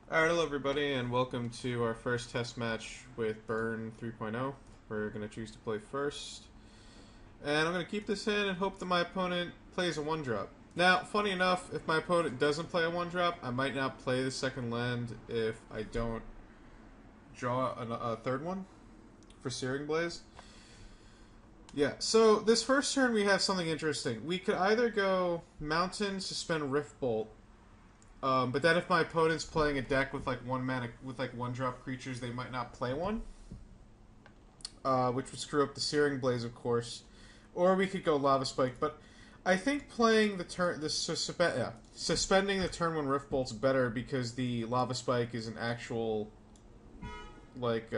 Alright, hello everybody, and welcome to our first test match with Burn 3.0. We're going to choose to play first. And I'm going to keep this in and hope that my opponent plays a 1-drop. Now, funny enough, if my opponent doesn't play a 1-drop, I might not play the second land if I don't draw a third one for Searing Blaze. Yeah, so this first turn we have something interesting. We could either go Mountain, Suspend Rift Bolt, but then if my opponent's playing a deck with like 1-mana, with like 1-drop creatures, they might not play one. Which would screw up the Searing Blaze, of course. Or we could go Lava Spike, but I think playing suspending the turn 1 Rift Bolt's better because the Lava Spike is an actual, like,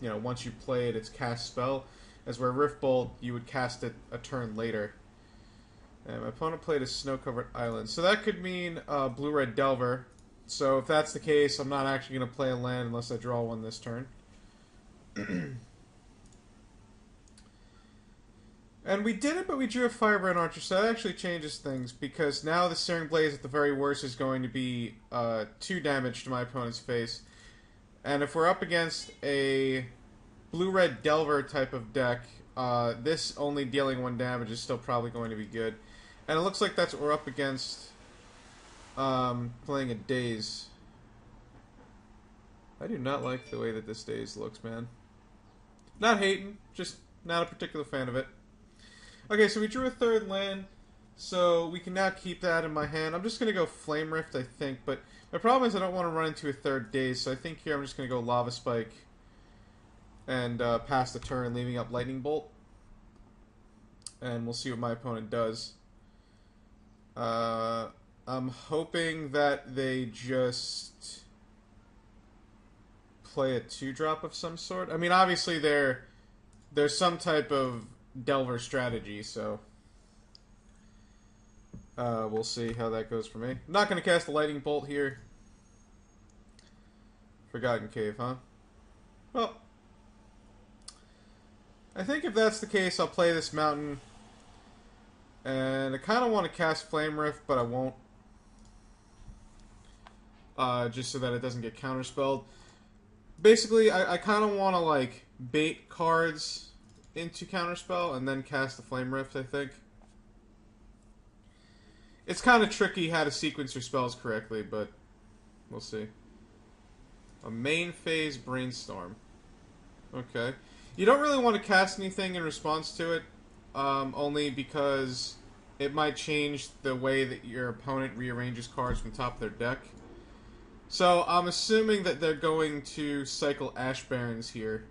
once you play it, it's cast spell. As where Rift Bolt, you would cast it a turn later. And my opponent played a Snow-Covered Island. So that could mean Blue-Red Delver. So if that's the case, I'm not actually going to play a land unless I draw one this turn. And we did it, but we drew a Firebrand Archer, so that actually changes things, because now the Searing Blaze at the very worst is going to be 2 damage to my opponent's face. And if we're up against a Blue-Red Delver type of deck, this only dealing 1 damage is still probably going to be good. And it looks like that's what we're up against, playing a Daze. I do not like the way that this Daze looks, man. Not hating, just not a particular fan of it. Okay, so we drew a 3rd land, so we can now keep that in my hand. I'm just going to go Flame Rift, I think, but my problem is I don't want to run into a 3rd Daze, so I think here I'm just going to go Lava Spike and pass the turn, leaving up Lightning Bolt. And we'll see what my opponent does. I'm hoping that they just play a 2-drop of some sort. I mean, obviously there's some type of Delver strategy, so we'll see how that goes for me. I'm not going to cast a Lightning Bolt here. Forgotten Cave, huh? Well, I think if that's the case, I'll play this Mountain. And I kind of want to cast Flame Rift, but I won't. Just so that it doesn't get counterspelled. Basically, I kind of want to, like, bait cards into counterspell and then cast the Flame Rift, I think. It's kind of tricky how to sequence your spells correctly, but we'll see. A main phase Brainstorm. Okay. You don't really want to cast anything in response to it, only because it might change the way that your opponent rearranges cards from the top of their deck. So I'm assuming that they're going to cycle Ash Barrens here.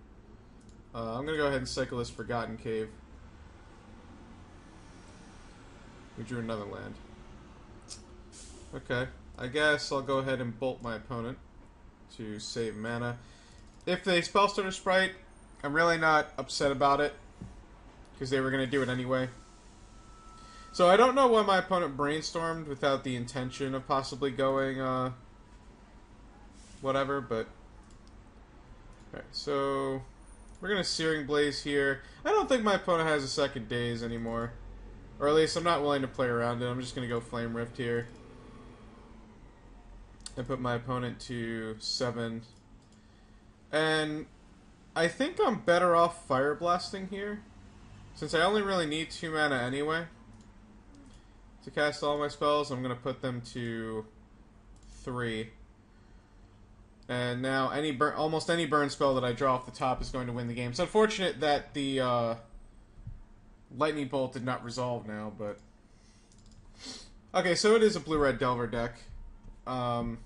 I'm going to go ahead and cycle this Forgotten Cave. We drew another land. Okay, I guess I'll go ahead and bolt my opponent to save mana. If they Spellstutter Sprite, I'm really not upset about it, because they were going to do it anyway. So I don't know why my opponent brainstormed without the intention of possibly going, whatever, but... Alright, so... We're going to Searing Blaze here. I don't think my opponent has a 2nd Daze anymore. Or at least I'm not willing to play around it. I'm just going to go Flame Rift here. And put my opponent to 7. And I think I'm better off Fire Blasting here, since I only really need 2 mana anyway to cast all my spells. I'm going to put them to 3. And now almost any burn spell that I draw off the top is going to win the game. It's unfortunate that the Lightning Bolt did not resolve now, but... Okay, so it is a Blue-Red Delver deck. And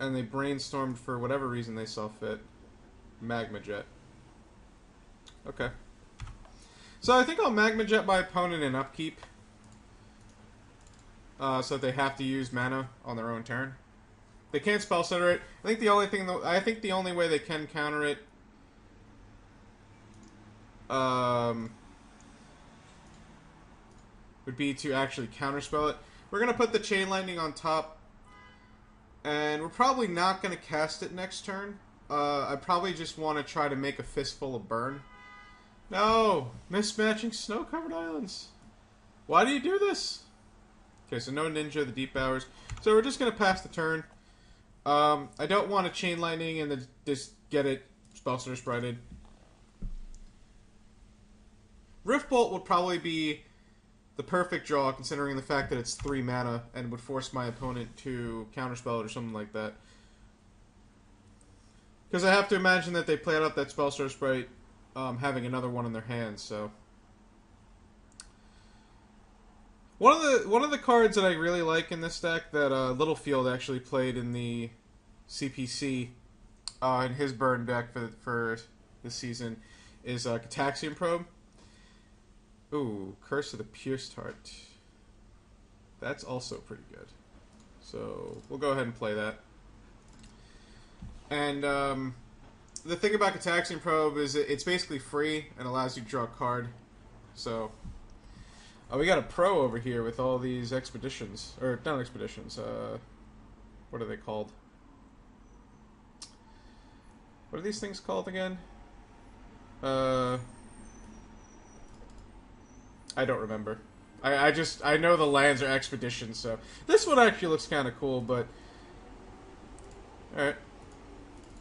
they brainstormed for whatever reason they saw fit. Magma Jet. Okay. So I think I'll Magma Jet my opponent in upkeep. So that they have to use mana on their own turn. They can't Spellstutter it. I think the only way they can counter it would be to actually counterspell it. We're gonna put the Chain Lightning on top. And we're probably not going to cast it next turn. I probably just want to try to make a Fistful of Burn. No! Mismatching Snow-Covered Islands. Why do you do this? Okay, so no Ninja, the Deep Hours. So we're just going to pass the turn. I don't want to Chain Lightning and then just get it Spellstorm sprited. Rift Bolt would probably be the perfect draw, considering the fact that it's 3 mana and would force my opponent to counterspell it or something like that. Because I have to imagine that they played out that Spellstorm Sprite having another one in their hands, so... One of the cards that I really like in this deck that Littlefield actually played in the CPC in his burn deck for this season is Cataxian Probe. Ooh, Curse of the Pierced Heart. That's also pretty good. So we'll go ahead and play that. And the thing about Cataxian Probe is it's basically free and allows you to draw a card. So we got a pro over here with all these expeditions. Or, not expeditions. What are they called? What are these things called again? I don't remember. I know the lands are expeditions, so... This one actually looks kind of cool, but... Alright.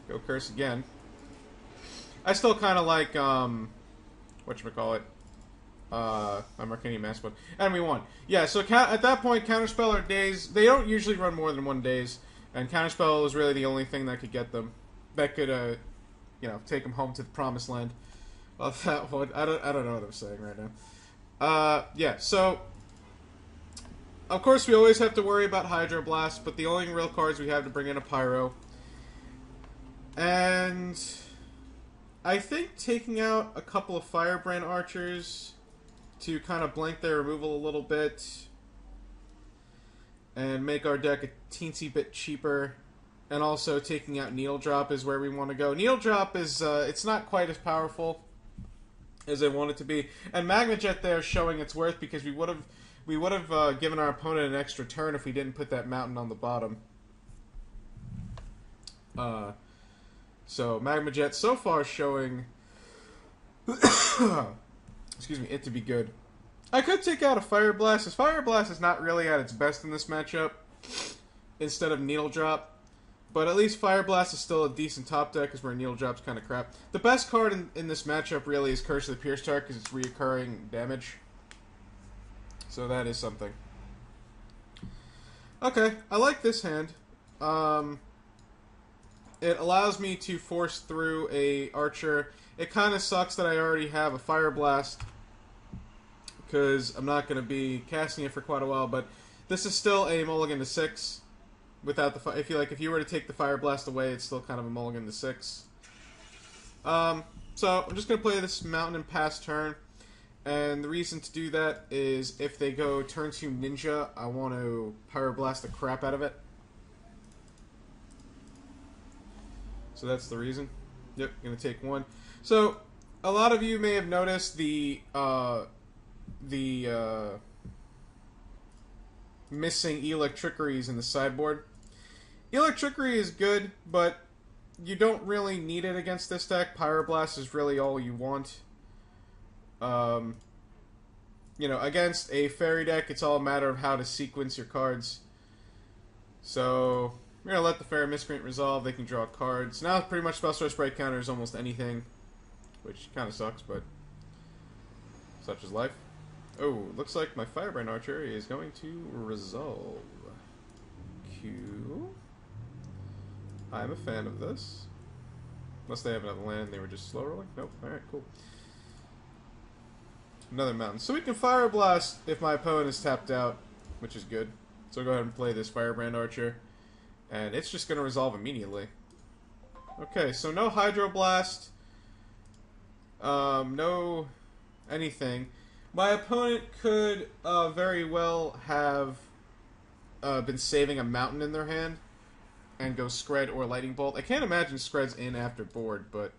Go Curse again. I still kind of like, whatchamacallit? My Arcanium Mask one. Enemy 1. Yeah, so at that point, Counterspell or Daze, they don't usually run more than 1 Daze, and Counterspell is really the only thing that could get them. That could, you know, take them home to the promised land. Well, that one, I don't know what I'm saying right now. Yeah, so... Of course, we always have to worry about Hydroblast, but the only real cards we have to bring in a Pyro. And... I think taking out a couple of Firebrand Archers to kind of blank their removal a little bit and make our deck a teensy bit cheaper, and also taking out Needle Drop is where we want to go. Needle Drop is, it's not quite as powerful as I want it to be, and Magma Jet there is showing its worth because we would have given our opponent an extra turn if we didn't put that mountain on the bottom. So Magma Jet so far showing excuse me, it to be good. I could take out a Fire Blast. As Fire Blast is not really at its best in this matchup instead of Needle Drop. But at least Fire Blast is still a decent top deck because where Needle Drop's kind of crap. The best card in this matchup really is Curse of the Pierced Heart because it's reoccurring damage. So that is something. Okay, I like this hand. It allows me to force through a Archer. It kind of sucks that I already have a Fire Blast because I'm not going to be casting it for quite a while, but this is still a mulligan to 6 without the... I feel like if you were to take the Fire Blast away, it's still kind of a mulligan to 6. So I'm just going to play this Mountain and pass turn, and the reason to do that is if they go turn 2 Ninja, I want to Pyro Blast the crap out of it. So that's the reason. Yep, gonna take 1. So a lot of you may have noticed the missing Electrickeries in the sideboard. Electrickery is good, but you don't really need it against this deck. Pyroblast is really all you want. You know, against a fairy deck, it's all a matter of how to sequence your cards. So we're going to let the Fairy Miscreant resolve. They can draw cards. Now pretty much Spellstorm Sprite counters almost anything, which kind of sucks, but such is life. Oh, looks like my Firebrand Archer is going to resolve. Q. I'm a fan of this. Unless they have another land and they were just slow rolling. Nope. Alright, cool. Another mountain. So we can Fire Blast if my opponent is tapped out, which is good. So go ahead and play this Firebrand Archer. And it's just going to resolve immediately. Okay, so no Hydroblast. No anything. My opponent could very well have been saving a mountain in their hand and go Scred or Lightning Bolt. I can't imagine Scred's in after board, but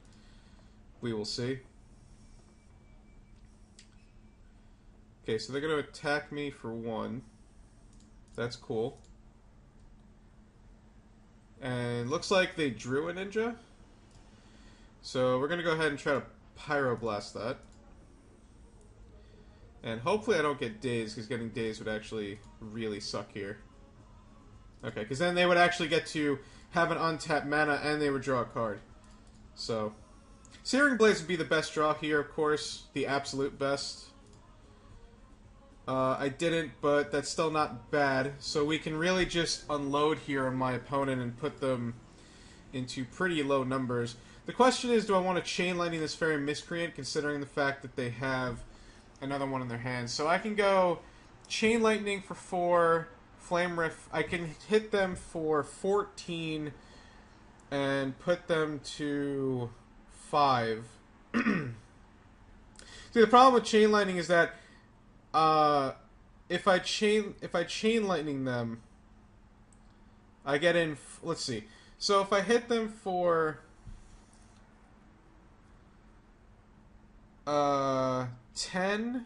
we will see. Okay, so they're going to attack me for 1. That's cool. And looks like they drew a Ninja. So we're going to go ahead and try to Pyroblast that. And hopefully I don't get dazed, because getting dazed would actually really suck here. Okay, because then they would actually get to have an untapped mana, and they would draw a card. So, Searing Blaze would be the best draw here, of course. The absolute best. I didn't, but that's still not bad. So we can really just unload here on my opponent and put them into pretty low numbers. The question is, do I want to Chain Lightning this Fairy Miscreant, considering the fact that they have another one in their hands? So I can go Chain Lightning for 4, Flame Rift. I can hit them for 14 and put them to 5. See, the problem with Chain Lightning is that if I chain lightning them, I get in. Let's see. So if I hit them for 10,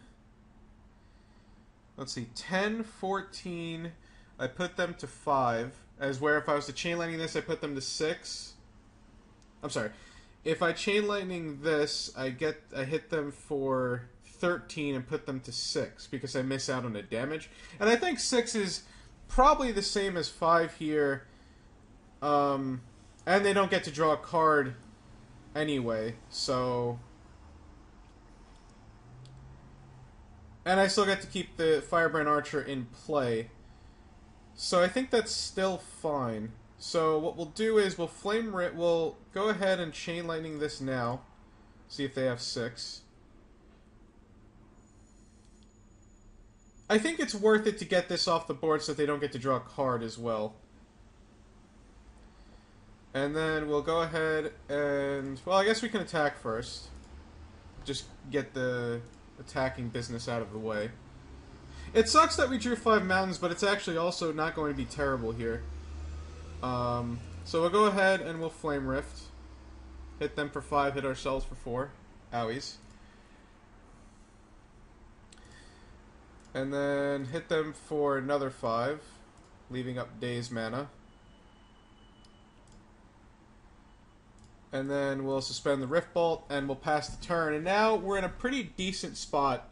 let's see, 10, 14, I put them to 5. As where if I was to chain lightning this, I put them to 6. I'm sorry. If I chain lightning this, I hit them for 13 and put them to 6 because I miss out on a damage. And I think 6 is probably the same as 5 here. And they don't get to draw a card anyway, so... And I still get to keep the Firebrand Archer in play. So I think that's still fine. So what we'll do is we'll go ahead and Chain Lightning this now. See if they have 6. I think it's worth it to get this off the board so that they don't get to draw a card as well. And then we'll go ahead and... Well, I guess we can attack first. Just get the attacking business out of the way. It sucks that we drew 5 mountains, but it's actually also not going to be terrible here. So we'll go ahead and we'll Flame Rift. Hit them for 5, hit ourselves for 4. Owies. And then hit them for another 5, leaving up Daze mana. And then we'll suspend the Rift Bolt, and we'll pass the turn. And now we're in a pretty decent spot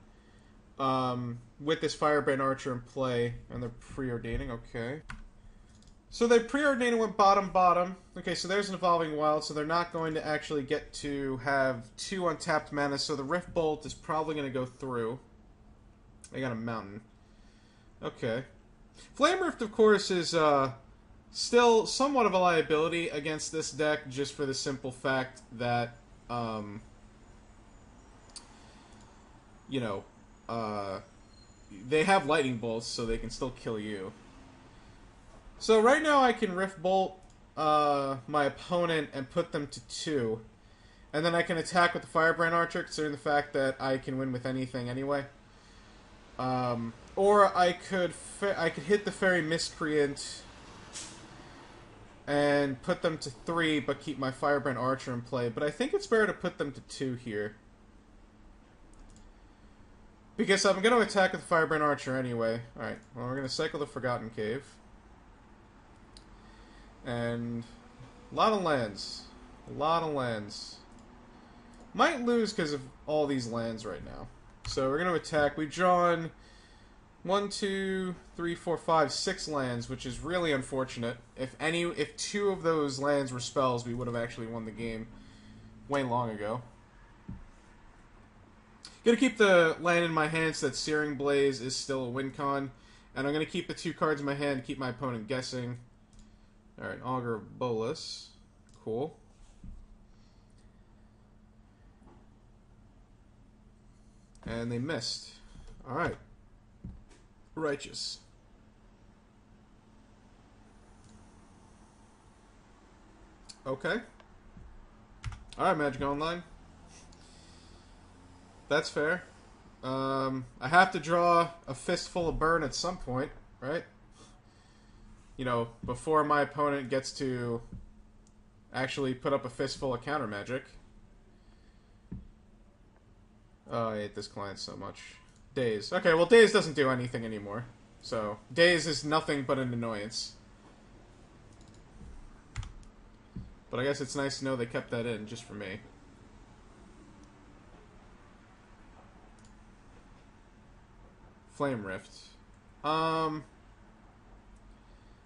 with this Firebrand Archer in play. And they're preordaining, okay. So they preordained and went bottom. Okay, so there's an Evolving Wild, so they're not going to actually get to have 2 untapped mana, so the Rift Bolt is probably going to go through. They got a mountain. Okay. Flame Rift, of course, is still somewhat of a liability against this deck, just for the simple fact that, you know, they have lightning bolts, so they can still kill you. So right now I can Rift Bolt my opponent and put them to 2. And then I can attack with the Firebrand Archer, considering the fact that I can win with anything anyway. Or I could hit the Fairy Miscreant and put them to 3, but keep my Firebrand Archer in play. But I think it's better to put them to 2 here. Because I'm going to attack with the Firebrand Archer anyway. Alright, well, we're going to cycle the Forgotten Cave. And a lot of lands. A lot of lands. Might lose because of all these lands right now. So we're going to attack. We've drawn 1, 2, 3, 4, 5, 6 lands, which is really unfortunate. If 2 of those lands were spells, we would have actually won the game way long ago. Gonna keep the land in my hand so that Searing Blaze is still a win con. And I'm gonna keep the 2 cards in my hand to keep my opponent guessing. Alright, Augur of Bolas. Cool. And they missed. Alright. Righteous. Okay. Alright, Magic Online. That's fair. I have to draw a Fistful of Burn at some point, right? You know, before my opponent gets to actually put up a fistful of counter magic. Oh, I hate this client so much. Daze. Okay, well, Daze doesn't do anything anymore. So, Daze is nothing but an annoyance. But I guess it's nice to know they kept that in just for me. Flame Rift.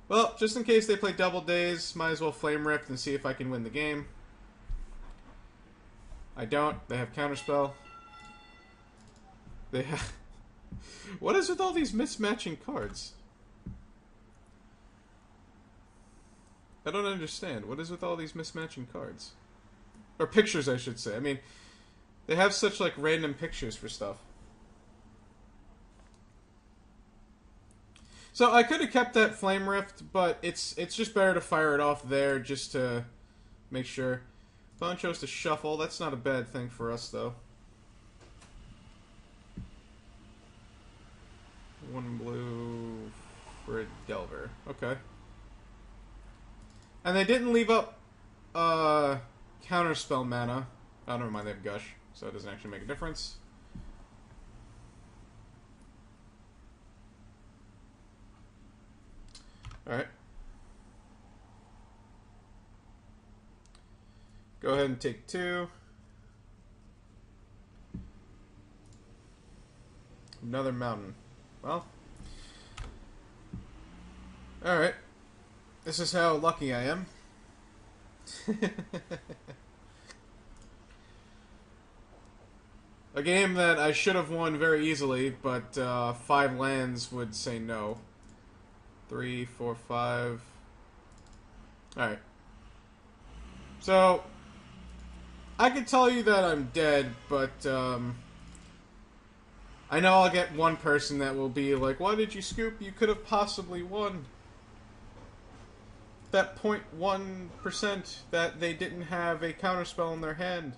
Well, just in case they play double days, might as well Flame Rift and see if I can win the game. I don't. They have Counterspell. They have... What is with all these mismatching cards? I don't understand. What is with all these mismatching cards? Or pictures, I should say. I mean, they have such, like, random pictures for stuff. So I could have kept that Flame Rift, but it's just better to fire it off there just to make sure. Opponent chose to shuffle. That's not a bad thing for us, though. One blue for a Delver. Okay. And they didn't leave up Counterspell mana. Oh, never mind, they have Gush, so it doesn't actually make a difference. Alright. Go ahead and take 2. Another mountain. Well. Alright. This is how lucky I am. A game that I should have won very easily, but 5 lands would say no. 3, 4, 5. Alright. So, I could tell you that I'm dead, but I know I'll get one person that will be like, why did you scoop? You could have possibly won. That 0.1% that they didn't have a counterspell in their hand.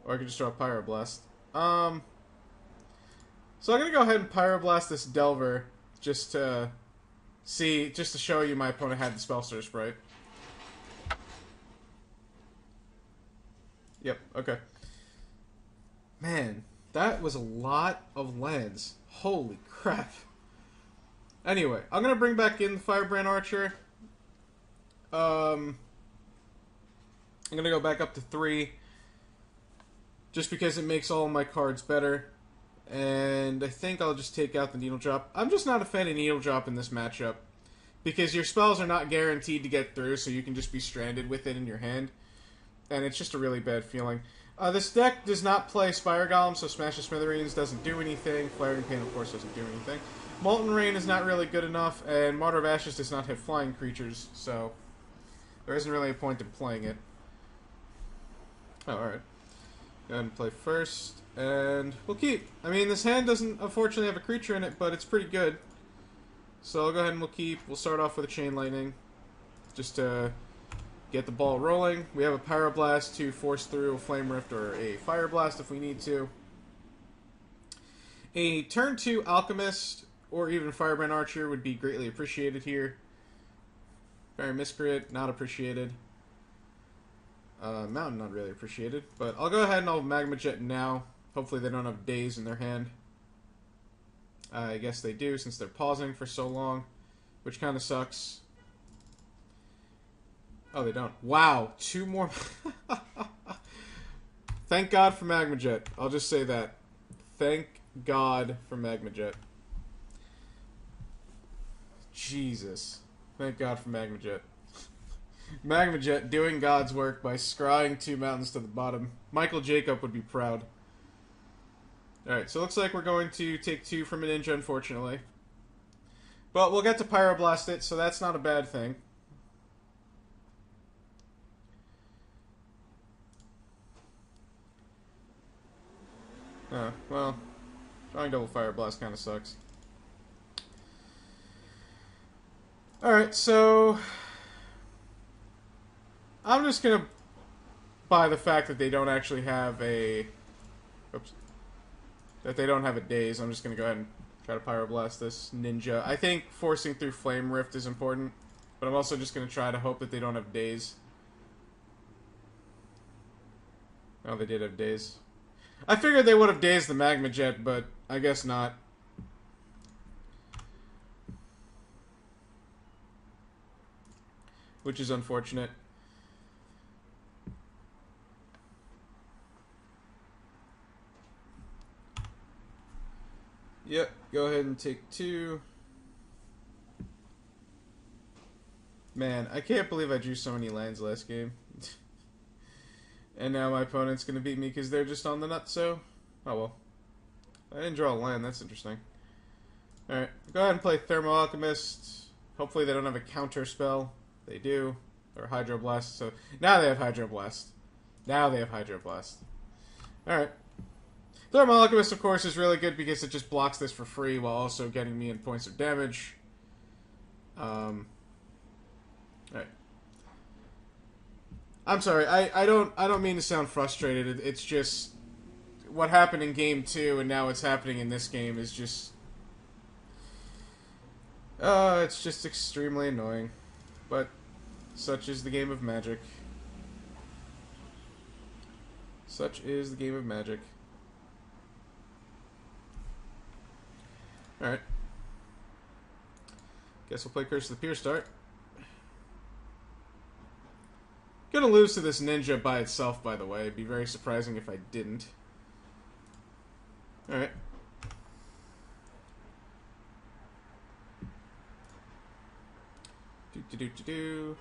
Or I could just draw Pyroblast. So I'm gonna go ahead and Pyroblast this Delver just to see, just to show you my opponent had the Spellstar Sprite. Yep, okay. Man, that was a lot of lands. Holy crap. Anyway, I'm gonna bring back in the Firebrand Archer. I'm gonna go back up to 3. Just because it makes all of my cards better. And I think I'll just take out the Needle Drop. I'm just not a fan of Needle Drop in this matchup. Because your spells are not guaranteed to get through, so you can just be stranded with it in your hand. And it's just a really bad feeling. This deck does not play Spire Golem, so Smash the Smithereens doesn't do anything. Flaring Pain, of course, doesn't do anything. Molten Rain is not really good enough, and Martyr of Ashes does not have flying creatures, so there isn't really a point in playing it. Oh, alright. Go ahead and play first, and we'll keep. I mean, this hand doesn't, unfortunately, have a creature in it, but it's pretty good. So I'll go ahead and we'll keep. We'll start off with a Chain Lightning, just to get the ball rolling. We have a Pyroblast to force through a Flame Rift or a Fire Blast if we need to. A turn 2 Alchemist or even Firebrand Archer would be greatly appreciated here. Very Miscreant, not appreciated. Mountain, not really appreciated. But I'll go ahead and I'll Magma Jet now. Hopefully they don't have Daze in their hand. I guess they do since they're pausing for so long, which kind of sucks. Oh, they don't. Wow, 2 more. Thank God for Magma Jet. I'll just say that. Thank God for Magma Jet. Jesus. Thank God for Magma Jet. Magma Jet doing God's work by scrying 2 mountains to the bottom. Michael Jacob would be proud. Alright, so it looks like we're going to take 2 from a Ninja, unfortunately. But we'll get to Pyroblast it, so that's not a bad thing. Oh, well, drawing double Fire Blast kind of sucks. Alright, so I'm just going to buy the fact that they don't actually have a... Oops. That they don't have a Daze. I'm just going to go ahead and try to Pyroblast this Ninja. I think forcing through Flame Rift is important, but I'm also just going to try to hope that they don't have Daze. Oh, they did have Daze. I figured they would have dazed the Magma Jet, but I guess not. Which is unfortunate. 1, take 2. Man, I can't believe I drew so many lands last game. And now my opponent's going to beat me because they're just on the nutso. Oh well. I didn't draw a land, that's interesting. Alright, go ahead and play Thermo Alchemist. Hopefully they don't have a counter spell. They do. Or Hydroblast. So now they have Hydroblast. Alright. Thermo Alchemist, of course, is really good because it just blocks this for free while also getting me in points of damage. Alright. I'm sorry, I don't mean to sound frustrated. It's just what happened in game 2 and now what's happening in this game is just it's just extremely annoying. But such is the game of Magic. Such is the game of Magic. Alright. Guess we'll play Curse of the Pure start. Gonna lose to this ninja by itself, by the way. It'd be very surprising if I didn't. Alright. Do.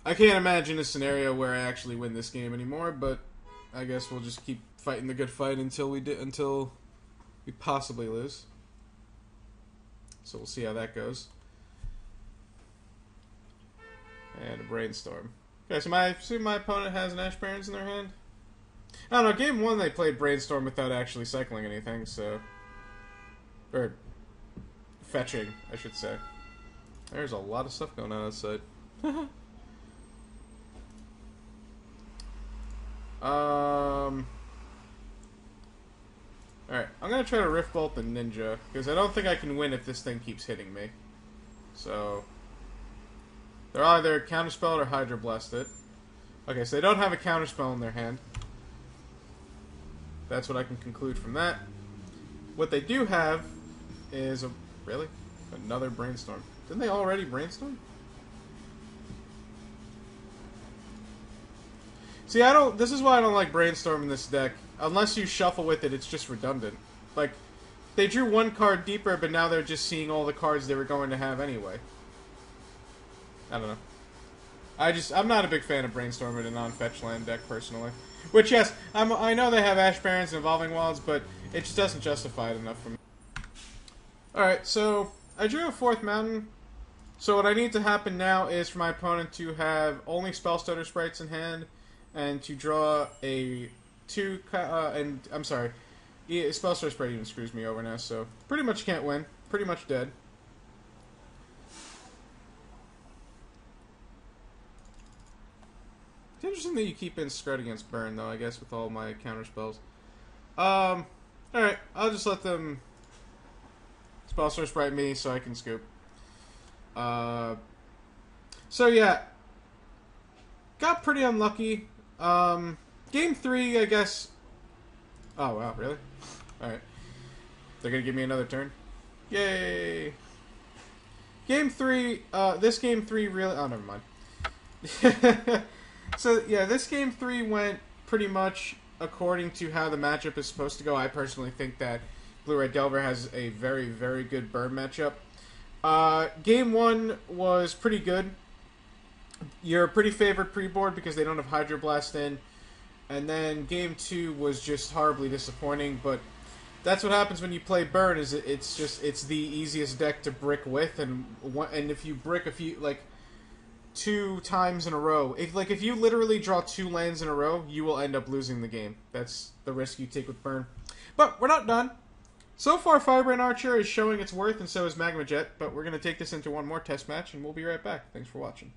I can't imagine a scenario where I actually win this game anymore, but I guess we'll just keep fighting the good fight until we possibly lose. So we'll see how that goes. And a Brainstorm. Okay, so I assume my opponent has an Ash Barrens in their hand? I don't know, game 1 they played Brainstorm without actually cycling anything, so... Or... fetching, I should say. There's a lot of stuff going on outside. Alright, I'm gonna try to Rift Bolt the ninja, because I don't think I can win if this thing keeps hitting me. So... they're either Counterspell or Hydroblast it. Okay, so they don't have a Counterspell in their hand. That's what I can conclude from that. What they do have is a... really? Another Brainstorm. Didn't they already Brainstorm? See, I don't... this is why I don't like Brainstorm in this deck. Unless you shuffle with it, it's just redundant. Like, they drew one card deeper, but now they're just seeing all the cards they were going to have anyway. I don't know. I'm not a big fan of Brainstorm in a non-fetch land deck, personally. Which, yes, I know they have Ash Barrens and Evolving Wilds, but it just doesn't justify it enough for me. Alright, so I drew a 4th mountain. So what I need to happen now is for my opponent to have only Spellstutter Sprites in hand, and to draw a 2, and, I'm sorry, Spellstutter Sprite even screws me over now, so pretty much can't win. Pretty much dead. It's interesting that you keep in Scud against Burn, though, I guess, with all my counter spells. Alright, I'll just let them Spellstutter Sprite me so I can scoop. So, yeah. Got pretty unlucky. Game 3, I guess... oh, wow, really? Alright. They're gonna give me another turn? Yay! Game 3, this Game 3 really... oh, never mind. So, yeah, this Game 3 went pretty much according to how the matchup is supposed to go. I personally think that Blue-Red Delver has a very, very good burn matchup. Game 1 was pretty good. You're pretty favored pre-board because they don't have Hydroblast in. And then Game 2 was just horribly disappointing, but that's what happens when you play Burn, is it's the easiest deck to brick with, and if you brick a few, like... 2 times in a row. If you literally draw 2 lands in a row, you will end up losing the game. That's the risk you take with Burn. But we're not done. So far, Firebrand Archer is showing its worth, and so is Magma Jet. But we're going to take this into one more test match, and we'll be right back. Thanks for watching.